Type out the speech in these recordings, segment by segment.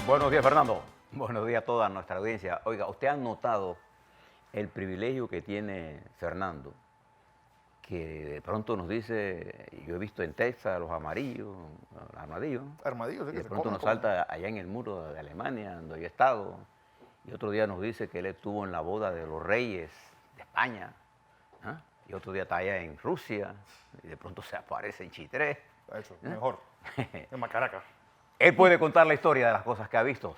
Buenos días, Fernando. Buenos días a toda nuestra audiencia. Oiga, ¿usted ha notado el privilegio que tiene Fernando? Que de pronto nos dice, yo he visto en Texas los amarillos, armadillos, ¿no? Armadillos, sí, Y que de se pronto comen nos como... salta allá en el muro de Alemania, donde yo he estado. Y otro día nos dice que él estuvo en la boda de los reyes de España. ¿Ah? Y otro día está allá en Rusia. Y de pronto se aparece en Chitré. Eso, mejor. En Macaraca. Él puede contar la historia de las cosas que ha visto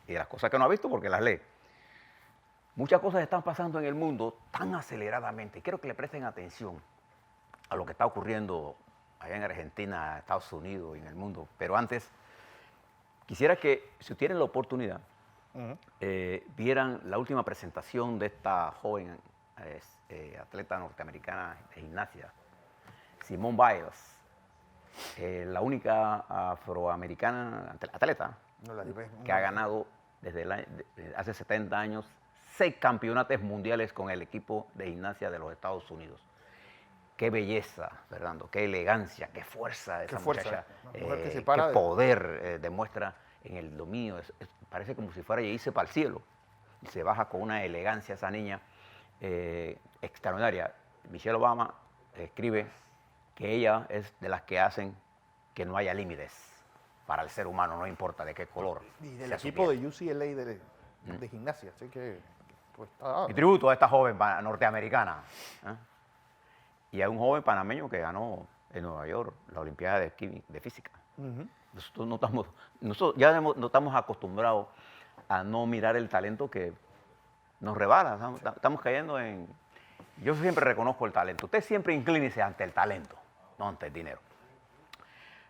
y de las cosas que no ha visto porque las lee. Muchas cosas están pasando en el mundo tan aceleradamente. Quiero que le presten atención a lo que está ocurriendo allá en Argentina, Estados Unidos y en el mundo. Pero antes, quisiera que, si tienen la oportunidad, vieran la última presentación de esta joven atleta norteamericana de gimnasia, Simone Biles. La única afroamericana atleta No la llevé. que ha ganado desde hace 70 años 6 campeonatos mundiales con el equipo de gimnasia de los Estados Unidos. Qué belleza, Fernando, qué elegancia, qué fuerza de esa muchacha, qué poder demuestra en el dominio. Parece como si fuera a irse para el cielo. Y se baja con una elegancia esa niña extraordinaria. Michelle Obama escribe que ella es de las que hacen que no haya límites para el ser humano, no importa de qué color. Y del equipo de UCLA de gimnasia, así que... Pues, Mi tributo a esta joven norteamericana. Y a un joven panameño que ganó en Nueva York la Olimpiada de Física. Nosotros ya no estamos acostumbrados a no mirar el talento que nos rebala. Estamos cayendo en... Yo siempre reconozco el talento. Usted siempre inclínese ante el talento, no ante el dinero.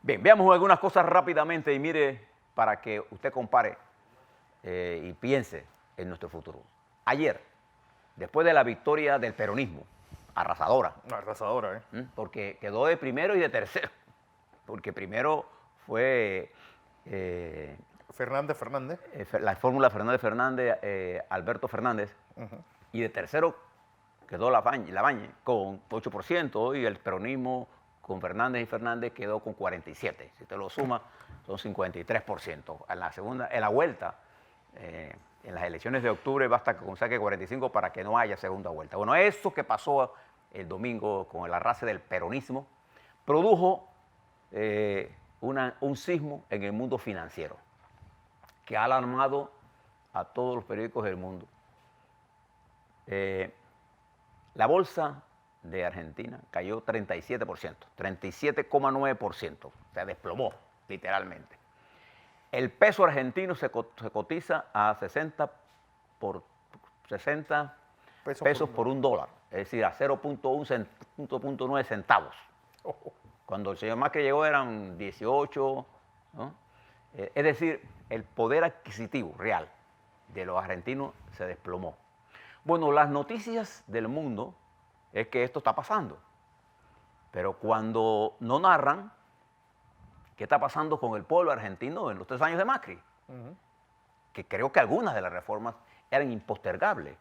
Bien, veamos algunas cosas rápidamente y mire para que usted compare y piense en nuestro futuro. Ayer, después de la victoria del peronismo, arrasadora. Arrasadora, ¿eh? Porque quedó de primero y de tercero. Porque primero fue... Fernández. La fórmula Fernández, Alberto Fernández. Y de tercero quedó Labañez con 8% y el peronismo con Fernández y Fernández quedó con 47%. Si te lo suma, son 53%. En la vuelta, en las elecciones de octubre, basta con saque 45 para que no haya segunda vuelta. Bueno, eso que pasó el domingo con el arrase del peronismo produjo un sismo en el mundo financiero que ha alarmado a todos los periódicos del mundo. La bolsa de Argentina cayó 37%, 37,9%, se desplomó literalmente. El peso argentino se cotiza a 60 pesos por un dólar, es decir, a 0.9 centavos. Cuando el señor Macri llegó eran 18, ¿no? Es decir, el poder adquisitivo real de los argentinos se desplomó. Bueno, las noticias del mundo es que esto está pasando, pero cuando no narran qué está pasando con el pueblo argentino en los 3 años de Macri, que creo que algunas de las reformas eran impostergables,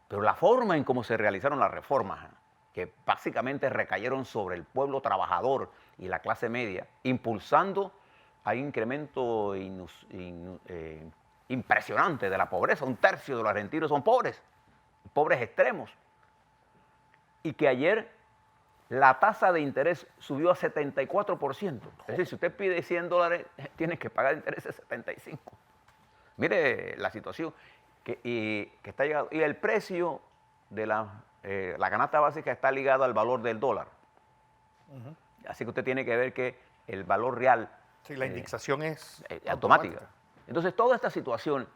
pero la forma en cómo se realizaron las reformas, que básicamente recayeron sobre el pueblo trabajador y la clase media, impulsando a un incremento impresionante de la pobreza. 1/3 de los argentinos son pobres extremos. Y que ayer la tasa de interés subió a 74%. Es decir, si usted pide $100, tiene que pagar intereses de 75. Mire la situación que está llegando. Y el precio de la canasta básica está ligado al valor del dólar. Así que usted tiene que ver que el valor real... Sí, la indexación es automática. Entonces, toda esta situación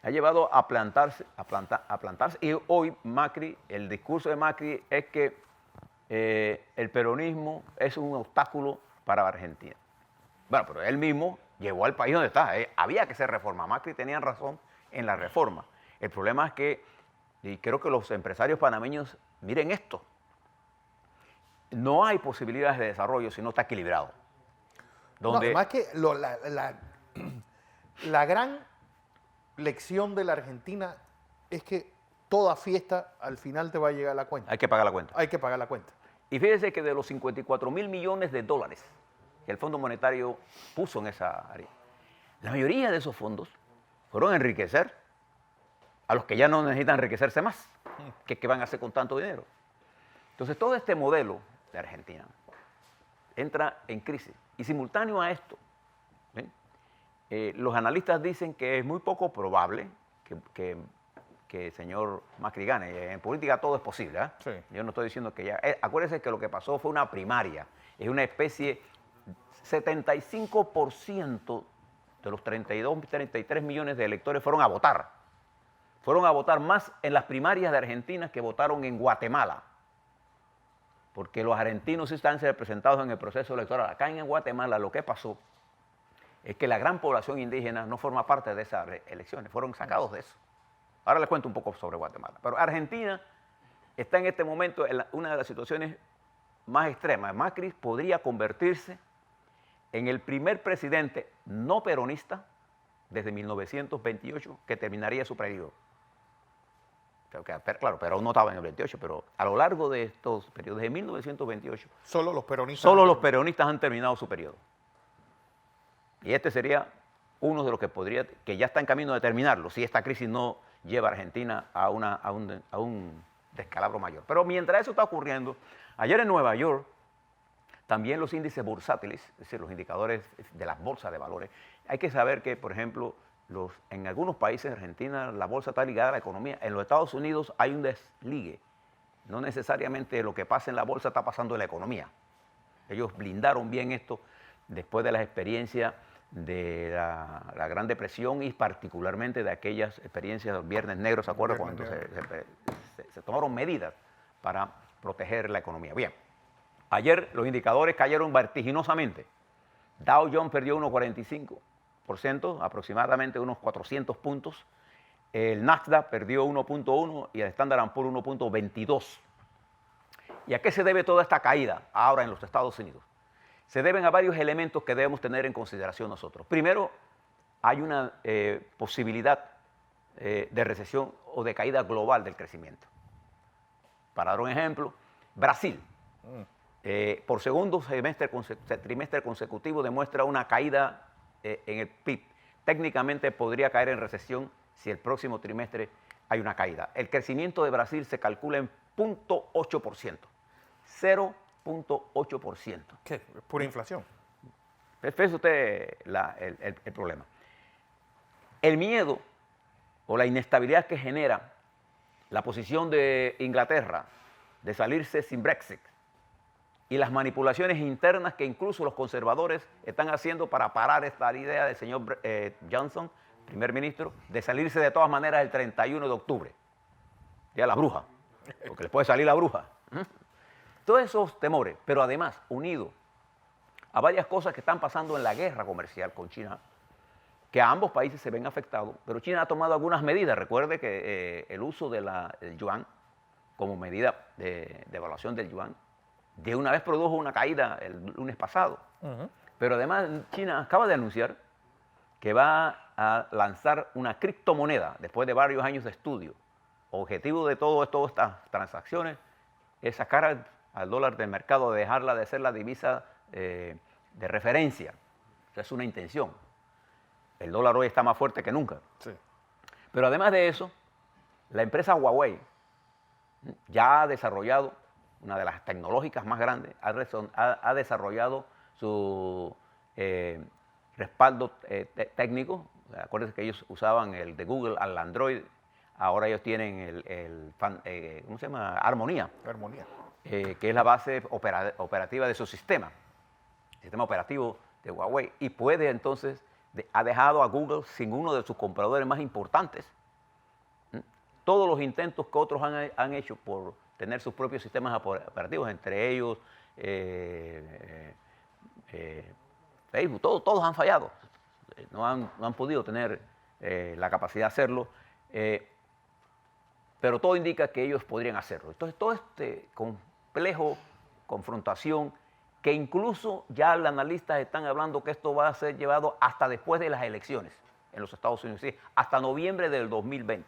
ha llevado a plantarse. Y hoy Macri, el discurso de Macri es que el peronismo es un obstáculo para Argentina. Bueno, pero él mismo llevó al país donde está. Había que hacer reforma. Macri tenía razón en la reforma. El problema es que, y creo que los empresarios panameños, miren esto, no hay posibilidades de desarrollo si no está equilibrado. Donde... No, además que la gran lección de la Argentina es que toda fiesta al final te va a llegar la cuenta. Hay que pagar la cuenta. Hay que pagar la cuenta. Y fíjense que de los 54.000 millones de dólares que el Fondo Monetario puso en esa área, La mayoría de esos fondos fueron a enriquecer a los que ya no necesitan enriquecerse más. ¿Qué van a hacer con tanto dinero? Entonces, todo este modelo de Argentina entra en crisis. Y simultáneo a esto, los analistas dicen que es muy poco probable que el señor Macri gane. En política todo es posible. Sí. Yo no estoy diciendo que ya... acuérdense que lo que pasó fue una primaria. Es una especie... 75% de los 32, 33 millones de electores fueron a votar. Fueron a votar más en las primarias de Argentina que votaron en Guatemala. Porque los argentinos sí están representados en el proceso electoral. Acá en Guatemala lo que pasó es que la gran población indígena no forma parte de esas elecciones, fueron sacados de eso. Ahora les cuento un poco sobre Guatemala. Pero Argentina está en este momento en una de las situaciones más extremas. Macri podría convertirse en el primer presidente no peronista desde 1928 que terminaría su periodo. Claro, Perón no estaba en el 28, pero a lo largo de estos periodos, de 1928, solo los peronistas han terminado su periodo. Y este sería uno de los que ya está en camino de terminarlo, si esta crisis no lleva a Argentina a un descalabro mayor. Pero mientras eso está ocurriendo, ayer en Nueva York, también los índices bursátiles, es decir, los indicadores de las bolsas de valores, hay que saber que, por ejemplo, en algunos países de Argentina la bolsa está ligada a la economía. En los Estados Unidos hay un desligue. No necesariamente lo que pasa en la bolsa está pasando en la economía. Ellos blindaron bien esto después de las experiencias de la Gran Depresión y particularmente de aquellas experiencias del Viernes Negro, ¿se acuerdan? Cuando se tomaron medidas para proteger la economía. Bien, ayer los indicadores cayeron vertiginosamente. Dow Jones perdió 1,45%, aproximadamente unos 400 puntos. El Nasdaq perdió 1,1% y el Standard & Poor's 1,22%. ¿Y a qué se debe toda esta caída ahora en los Estados Unidos? Se deben a varios elementos que debemos tener en consideración nosotros. Primero, hay una posibilidad de recesión o de caída global del crecimiento. Para dar un ejemplo, Brasil, por segundo trimestre consecutivo demuestra una caída en el PIB. Técnicamente podría caer en recesión si el próximo trimestre hay una caída. El crecimiento de Brasil se calcula en 0,8%. 0,8%. ¿Qué? Pura inflación. Fíjese usted el problema. El miedo o la inestabilidad que genera la posición de Inglaterra de salirse sin Brexit y las manipulaciones internas que incluso los conservadores están haciendo para parar esta idea del señor Johnson, primer ministro, de salirse de todas maneras el 31 de octubre. Ya la bruja, porque les puede salir la bruja. Todos esos temores, pero además unido a varias cosas que están pasando en la guerra comercial con China, que a ambos países se ven afectados, pero China ha tomado algunas medidas. Recuerde que el uso del yuan como medida de evaluación del yuan de una vez produjo una caída el lunes pasado. Pero además China acaba de anunciar que va a lanzar una criptomoneda después de varios años de estudio. Objetivo de todas estas transacciones es sacar al dólar del mercado, dejarla de ser la divisa de referencia. Esa es una intención. El dólar hoy está más fuerte que nunca. Sí. Pero además de eso, la empresa Huawei ya ha desarrollado, una de las tecnológicas más grandes, ha desarrollado su respaldo técnico. Acuérdense que ellos usaban el de Google al Android, ahora ellos tienen ¿cómo se llama? Armonía. Armonía. Que es la base operativa de su sistema operativo de Huawei, y puede entonces, ha dejado a Google sin uno de sus compradores más importantes. Todos los intentos que otros han hecho por tener sus propios sistemas operativos, entre ellos Facebook, todos han fallado, no han podido tener la capacidad de hacerlo, pero todo indica que ellos podrían hacerlo. Entonces, todo este complejo confrontación, que incluso ya los analistas están hablando que esto va a ser llevado hasta después de las elecciones en los Estados Unidos, ¿sí? Hasta noviembre del 2020.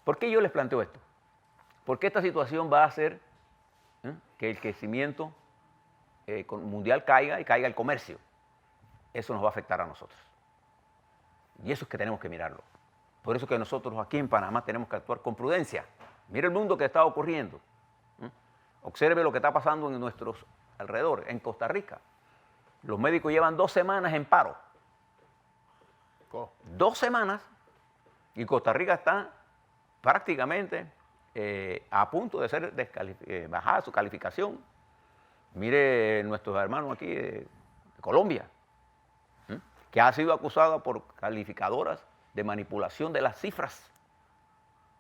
¿Por qué yo les planteo esto? Porque esta situación va a hacer que el crecimiento mundial caiga y caiga el comercio. Eso nos va a afectar a nosotros. Y eso es que tenemos que mirarlo. Por eso que nosotros aquí en Panamá tenemos que actuar con prudencia. Mire el mundo que está ocurriendo. Observe lo que está pasando en nuestros alrededores. En Costa Rica, los médicos llevan 2 semanas en paro. 2 semanas, y Costa Rica está prácticamente a punto de ser bajada su calificación. Mire nuestros hermanos aquí de Colombia, que ha sido acusada por calificadoras de manipulación de las cifras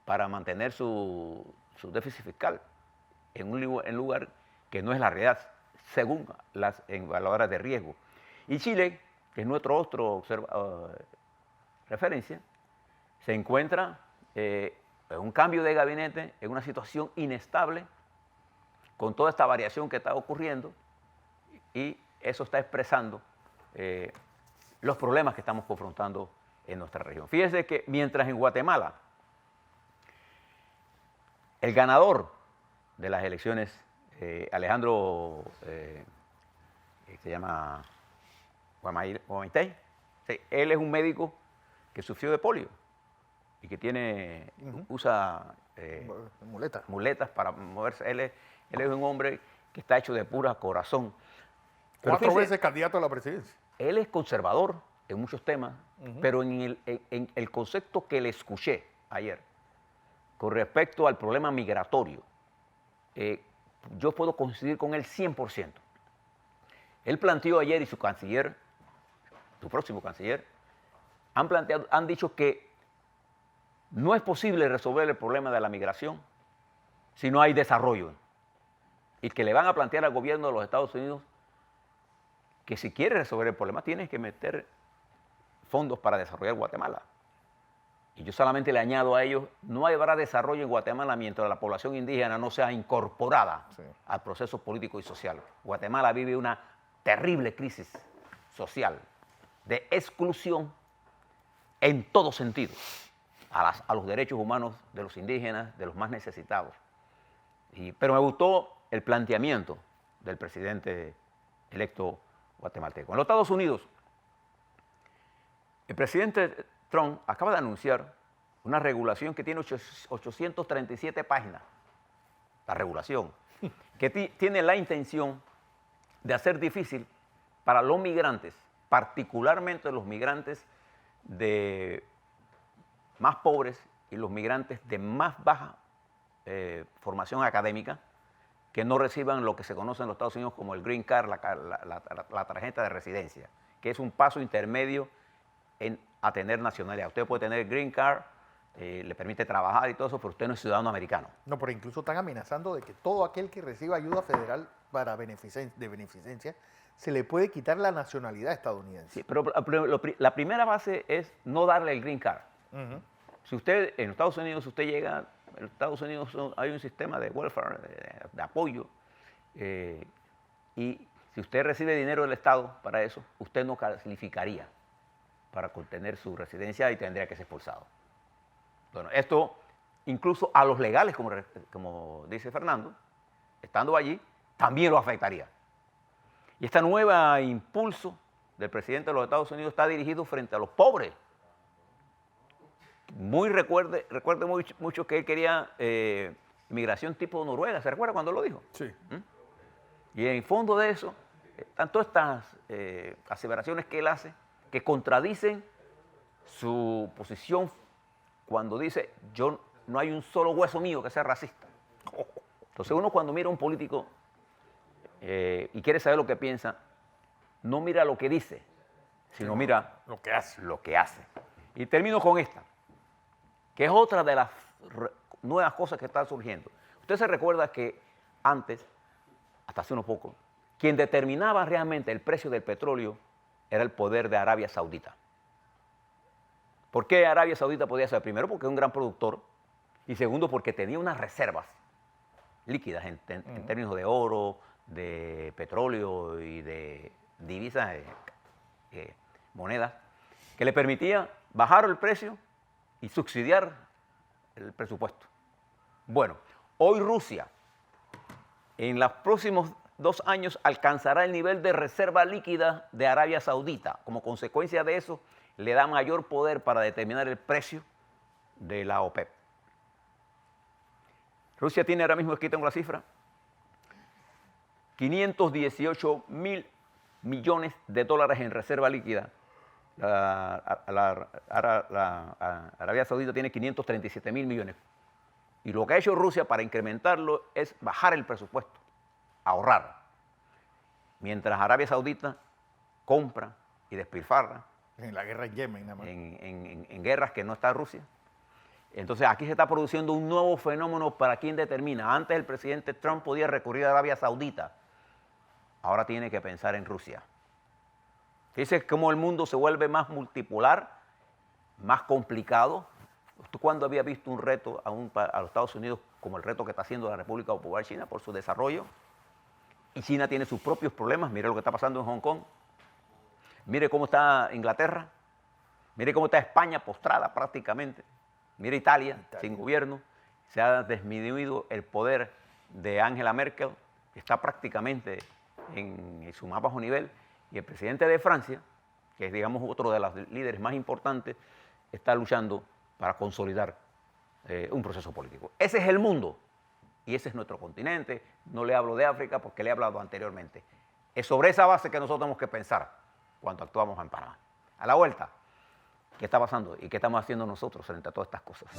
para mantener su déficit fiscal en un lugar que no es la realidad, según las evaluadoras de riesgo. Y Chile, que es nuestro otro referencia, se encuentra en un cambio de gabinete, en una situación inestable, con toda esta variación que está ocurriendo, y eso está expresando los problemas que estamos confrontando en nuestra región. Fíjense que mientras en Guatemala el ganador de las elecciones, Alejandro, se llama Guamaitey, sí, él es un médico que sufrió de polio y que usa muletas para moverse. Él es un hombre que está hecho de pura corazón. Pero 4 veces candidato a la presidencia. Él es conservador en muchos temas, pero en el concepto que le escuché ayer con respecto al problema migratorio, yo puedo coincidir con él 100%. Él planteó ayer, y su canciller, su próximo canciller, han dicho que no es posible resolver el problema de la migración si no hay desarrollo, y que le van a plantear al gobierno de los Estados Unidos que si quiere resolver el problema tiene que meter fondos para desarrollar Guatemala. Y yo solamente le añado a ellos, no habrá desarrollo en Guatemala mientras la población indígena no sea incorporada al proceso político y social. Guatemala vive una terrible crisis social de exclusión en todo sentido a los derechos humanos de los indígenas, de los más necesitados. Pero me gustó el planteamiento del presidente electo guatemalteco. En los Estados Unidos, el presidente Trump acaba de anunciar una regulación que tiene 837 páginas, la regulación, que tiene la intención de hacer difícil para los migrantes, particularmente los migrantes más pobres y los migrantes de más baja formación académica, que no reciban lo que se conoce en los Estados Unidos como el Green Card, la tarjeta de residencia, que es un paso intermedio a tener nacionalidad. Usted puede tener Green Card, le permite trabajar y todo eso, pero usted no es ciudadano americano. No, pero incluso están amenazando de que todo aquel que reciba ayuda federal de beneficencia se le puede quitar la nacionalidad estadounidense. Sí, pero la primera base es no darle el Green Card. Si usted, en Estados Unidos, usted llega, en Estados Unidos hay un sistema de welfare, de apoyo, y si usted recibe dinero del Estado para eso, usted no calificaría para obtener su residencia y tendría que ser expulsado. Bueno, esto incluso a los legales, como dice Fernando, estando allí, también lo afectaría. Y este nuevo impulso del presidente de los Estados Unidos está dirigido frente a los pobres. Recuerde mucho que él quería inmigración tipo Noruega. ¿Se recuerda cuando lo dijo? Sí. Y en fondo de eso, están todas estas aseveraciones que él hace que contradicen su posición cuando dice, no hay un solo hueso mío que sea racista. Entonces uno cuando mira a un político y quiere saber lo que piensa, no mira lo que dice, sino mira lo que hace. Lo que hace. Y termino con esta, que es otra de las nuevas cosas que están surgiendo. Usted se recuerda que antes, hasta hace unos pocos, quien determinaba realmente el precio del petróleo era el poder de Arabia Saudita. ¿Por qué Arabia Saudita podía ser? Primero, porque es un gran productor, y segundo, porque tenía unas reservas líquidas en términos de oro, de petróleo y de divisas, monedas, que le permitía bajar el precio y subsidiar el presupuesto. Bueno, hoy Rusia, en los próximos 2 años, alcanzará el nivel de reserva líquida de Arabia Saudita. Como consecuencia de eso, le da mayor poder para determinar el precio de la OPEP. Rusia tiene ahora mismo, aquí tengo la cifra, 518.000 millones de dólares en reserva líquida. Arabia Saudita tiene 537.000 millones. Y lo que ha hecho Rusia para incrementarlo es bajar el presupuesto, ahorrar. Mientras Arabia Saudita compra y despilfarra. En la guerra en Yemen, nada más. En guerras que no está Rusia. Entonces aquí se está produciendo un nuevo fenómeno para quien determina. Antes el presidente Trump podía recurrir a Arabia Saudita. Ahora tiene que pensar en Rusia. Fíjese cómo el mundo se vuelve más multipolar, más complicado. ¿Usted cuándo había visto un reto a los Estados Unidos como el reto que está haciendo la República Popular China por su desarrollo? Y China tiene sus propios problemas. Mire lo que está pasando en Hong Kong. Mire cómo está Inglaterra. Mire cómo está España postrada prácticamente. Mire Italia, sin gobierno. Se ha disminuido el poder de Angela Merkel, que está prácticamente en su más bajo nivel. Y el presidente de Francia, que es, digamos, otro de los líderes más importantes, está luchando para consolidar un proceso político. Ese es el mundo y ese es nuestro continente. No le hablo de África porque le he hablado anteriormente. Es sobre esa base que nosotros tenemos que pensar cuando actuamos en Panamá. A la vuelta, ¿qué está pasando y qué estamos haciendo nosotros frente a todas estas cosas?